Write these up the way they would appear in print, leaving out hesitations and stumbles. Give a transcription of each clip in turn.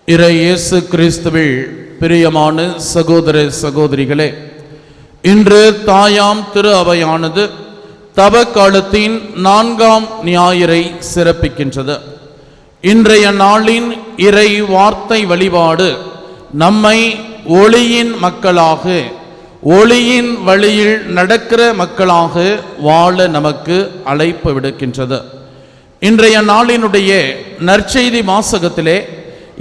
இறை இயேசு கிறிஸ்துவில் பிரியமான சகோதர சகோதரிகளே, இன்று தாயாம் திரு அவையானது தவ காலத்தின் 4ஆம் ஞாயிறை சிறப்பிக்கின்றது. இன்றைய நாளின் இறை வார்த்தை வழிபாடு நம்மை ஒளியின் மக்களாக, ஒளியின் வழியில் நடக்கிற மக்களாக வாழ நமக்கு அழைப்பு விடுக்கின்றது. இன்றைய நாளினுடைய நற்செய்தி வாசகத்திலே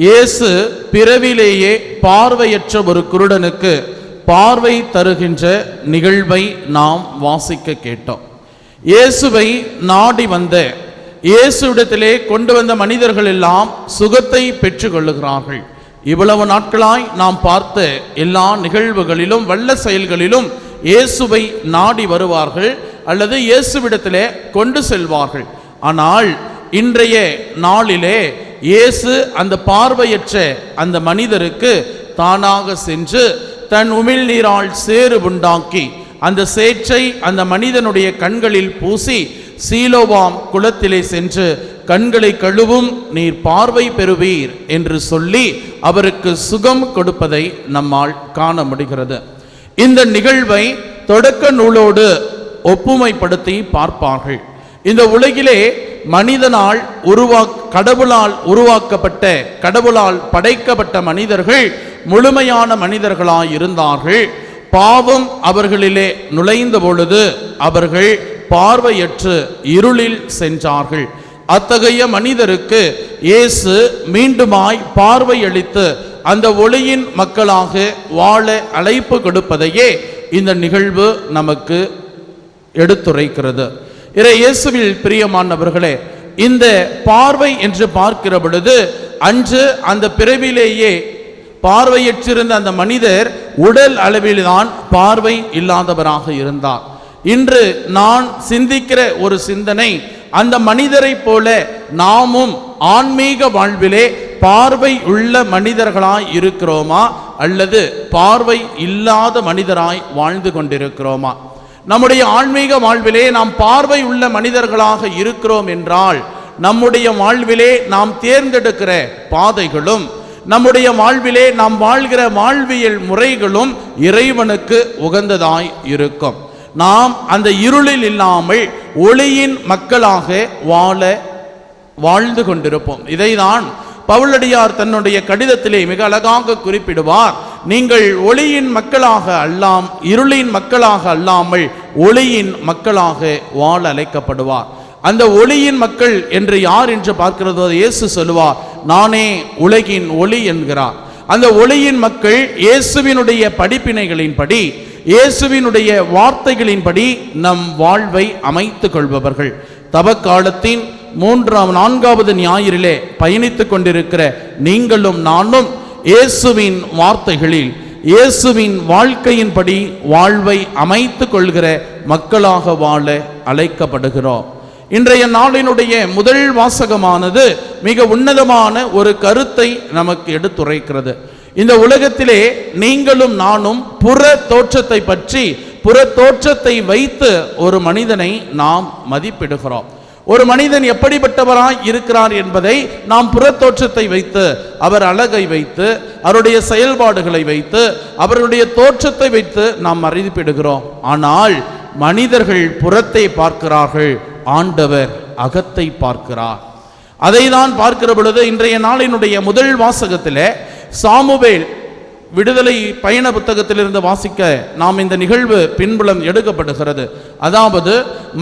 இயேசு பிறவிலேயே பார்வையற்ற ஒரு குருடனுக்கு பார்வை தருகின்ற நிகழ்வை நாம் வாசிக்க கேட்டோம். இயேசுவை நாடி வந்த, இயேசுவிடத்திலே கொண்டு வந்த மனிதர்கள் எல்லாம் சுகத்தை பெற்றுக்கொள்ளுகிறார்கள். இவ்வளவு நாட்களாய் நாம் பார்த்த எல்லா நிகழ்வுகளிலும் வல்ல செயல்களிலும் இயேசுவை நாடி வருவார்கள் அல்லது இயேசுவிடத்திலே கொண்டு செல்வார்கள். ஆனால் இன்றைய நாளிலே இயேசு அந்த பார்வையற்ற அந்த மனிதருக்கு தானாக சென்று தன் உமிழ்நீரால் சேறு உண்டாக்கி அந்த சேற்றை அந்த மனிதனுடைய கண்களில் பூசி சீலோவாம் குளத்திலே சென்று கண்களை கழுவும், நீர் பார்வை பெறுவீர் என்று சொல்லி அவருக்கு சுகம் கொடுப்பதை நம்மால் காண முடிகிறது. இந்த நிகழ்வை தொடக்க நூலோடு ஒப்புமைப்படுத்தி பார்ப்பார்கள். இந்த உலகிலே மனிதனால் கடவுளால் உருவாக்கப்பட்ட, கடவுளால் படைக்கப்பட்ட மனிதர்கள் முழுமையான மனிதர்களாய் இருந்தார்கள். பாவம் அவர்களிலே நுழைந்த பொழுது அவர்கள் பார்வையற்று இருளில் சென்றார்கள். அத்தகைய மனிதருக்கு இயேசு மீண்டுமாய் பார்வையளித்து அந்த ஒளியின் மக்களாக வாழ அழைப்பு கொடுப்பதையே இந்த நிகழ்வு நமக்கு எடுத்துரைக்கிறது. இயேசுவில் பிரியமானவர்களே, இந்த பார்வை என்று பார்க்கிற பொழுது அன்று அந்த பிறவிலேயே பார்வையற்றிருந்த அந்த மனிதர் உடல் அளவில்தான் பார்வை இல்லாதவராக இருந்தார். இன்று நான் சிந்திக்கிற ஒரு சிந்தனை, அந்த மனிதரை போல நாமும் ஆன்மீக வாழ்விலே பார்வை உள்ள மனிதர்களாய் இருக்கிறோமா அல்லது பார்வை இல்லாத மனிதராய் வாழ்ந்து கொண்டிருக்கிறோமா? நம்முடைய ஆன்மீக வாழ்விலே நாம் பார்வை உள்ள மனிதர்களாக இருக்கிறோம் என்றால் நம்முடைய வாழ்விலே நாம் தேர்ந்தெடுக்கிற பாதைகளும், நம்முடைய வாழ்விலே நாம் வாழ்கிற வாழ்வியல் முறைகளும் இறைவனுக்கு உகந்ததாய் இருக்கும். நாம் அந்த இருளில் இல்லாமல் ஒளியின் மக்களாக வாழ்ந்து கொண்டிருப்போம். இதைதான் பவுலடியார் தன்னுடைய கடிதத்திலே மிக அழகாக குறிப்பிடுவார். நீங்கள் ஒளியின் மக்களாக இருளின் மக்களாக அல்லாமல் ஒளியின் மக்களாக வாழ அழைக்கப்படுவார். அந்த ஒளியின் மக்கள் என்று யார் என்று பார்க்கிறதோ இயேசு சொல்லுவார், நானே உலகின் ஒளி என்கிறார். அந்த ஒளியின் மக்கள் இயேசுவினுடைய படிப்பினைகளின்படி, இயேசுவினுடைய வார்த்தைகளின்படி நம் வாழ்வை அமைத்துக் கொள்பவர்கள். தவக்காலத்தின் 4வது ஞாயிறிலே பயணித்துக் கொண்டிருக்கிற நீங்களும் நானும் இயேசுவின் வார்த்தைகளில், இயேசுவின் வாழ்க்கையின்படி வாழ்வை அமைத்துக் கொள்கிற மக்களாக வாழ அழைக்கப்படுகிறோம். இன்றைய நாளினுடைய முதல் வாசகமானது மிக உன்னதமான ஒரு கருத்தை நமக்கு எடுத்துரைக்கிறது. இந்த உலகத்திலே நீங்களும் நானும் புற தோற்றத்தை பற்றி, புற தோற்றத்தை வைத்து ஒரு மனிதனை நாம் மதிப்பிடுகிறோம். ஒரு மனிதன் எப்படிப்பட்டவராய் இருக்கிறார் என்பதை நாம் புறத்தோற்றத்தை வைத்து, அவர் அழகை வைத்து, அவருடைய செயல்பாடுகளை வைத்து, அவருடைய தோற்றத்தை வைத்து நாம் மதிப்பிடுகிறோம். ஆனால் மனிதர்கள் புறத்தை பார்க்கிறார்கள், ஆண்டவர் அகத்தை பார்க்கிறார். அதை தான் பார்க்கிற பொழுது இன்றைய நாளினுடைய முதல் வாசகத்தில் சாமுவேல் விடுதலை பயண புத்தகத்திலிருந்து வாசிக்க நாம் இந்த நிகழ்வு பின்புலம் எடுக்கப்படுகிறது. அதாவது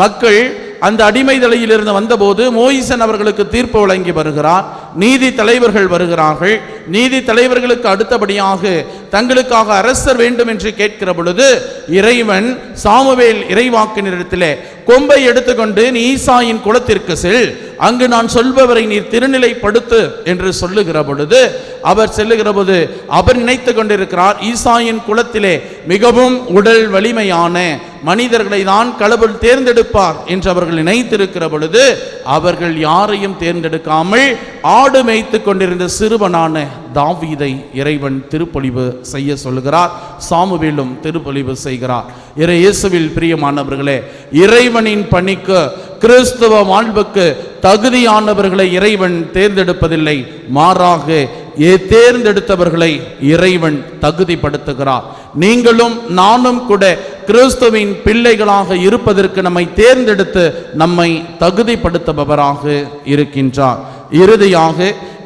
மக்கள் அந்த அடிமை தலையிலிருந்து வந்தபோது மோயிசன் அவர்களுக்கு தீர்ப்பு வழங்கி வருகிறார். நீதி தலைவர்கள் வருகிறார்கள். நீதி தலைவர்களுக்கு அடுத்தபடியாக தங்களுக்காக அரசர் வேண்டும் என்று கேட்கிற பொழுது இறைவன் சாமுவேல் இறைவாக்கினரிடத்திலே கொம்பை எடுத்துக்கொண்டு நீ ஈசாயின் குலத்திற்கு செல், அங்கு நான் சொல்பவரை நீர் திருநிலைப்படுத்து என்று சொல்லுகிற பொழுது அவர் செல்லுகிற போது அவர் நினைத்து கொண்டிருக்கிறார், ஈசாயின் குலத்திலே மிகவும் உடல் வலிமையான மனிதர்களை தான் கடவுள் தேர்ந்தெடுப்பார் என்று அவர்கள் நினைத்திருக்கிற பொழுது அவர்கள் யாரையும் தேர்ந்தெடுக்காமல் ஆடு மேய்த்து கொண்டிருந்த சிறுவனான தாவீதை இறைவன் திருப்பொழிவு செய்ய சொல்லுகிறார். சாமுவேலும் திருப்பொழிவு செய்கிறார். இயேசுவில் பிரியமானவர்களே, இறைவனின் பணிக்கு, கிறிஸ்தவ வாழ்வுக்கு தகுதியானவர்களை இறைவன் தேர்ந்தெடுப்பதில்லை. மாறாக தேர்ந்தெடுத்தவர்களை இறைவன் தகுதிப்படுத்துகிறார். நீங்களும் நானும் கூட கிறிஸ்துவின் பிள்ளைகளாக இருப்பதற்கு நம்மை தேர்ந்தெடுத்து நம்மை தகுதிப்படுத்துபவராக இருக்கின்றார். இறுதியாக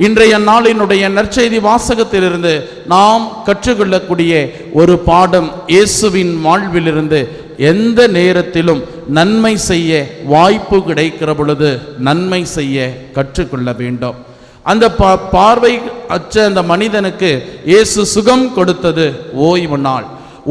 இன்றைய நாளினுடைய நற்செய்தி வாசகத்திலிருந்து நாம் கற்றுக்கொள்ளக்கூடிய ஒரு பாடம், இயேசுவின் வாழ்விலிருந்து எந்த நேரத்திலும் நன்மை செய்ய வாய்ப்பு கிடைக்கிற பொழுது நன்மை செய்ய கற்றுக்கொள்ள வேண்டும். அந்த பார்வை அற்ற அந்த மனிதனுக்கு இயேசு சுகம் கொடுத்தது ஓய்வு நாள்.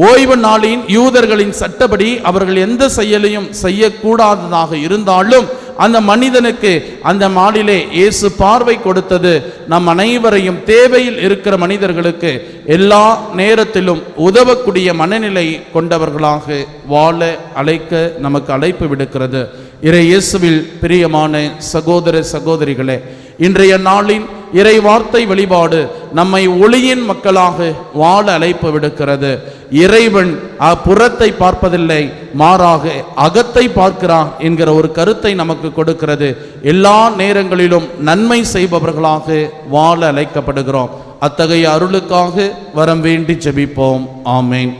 ஓய்வு நாளின் யூதர்களின் சட்டப்படி அவர்கள் எந்த செயலையும் செய்யக்கூடாததாக இருந்தாலும் அந்த மனிதனுக்கு அந்த நாளிலே இயேசு பார்வை கொடுத்தது நம் அனைவரையும், தேவையில் இருக்கிற மனிதர்களுக்கு எல்லா நேரத்திலும் உதவக்கூடிய மனநிலை கொண்டவர்களாக வாழ அழைக்க நமக்கு அழைப்பு விடுக்கிறது. இறை இயேசுவில் பிரியமான சகோதர சகோதரிகளே, இன்றைய நாளின் இறை வார்த்தை வழிபாடு நம்மை ஒளியின் மக்களாக வாழ அழைப்பு விடுக்கிறது. இறைவன் புறத்தை பார்ப்பதில்லை, மாறாக அகத்தை பார்க்கிறான் என்கிற ஒரு கருத்தை நமக்கு கொடுக்கிறது. எல்லா நேரங்களிலும் நன்மை செய்பவர்களாக வாழ அழைக்கப்படுகிறோம். அத்தகைய அருளுக்காக வரம் வேண்டி ஜெபிப்போம். ஆமேன்.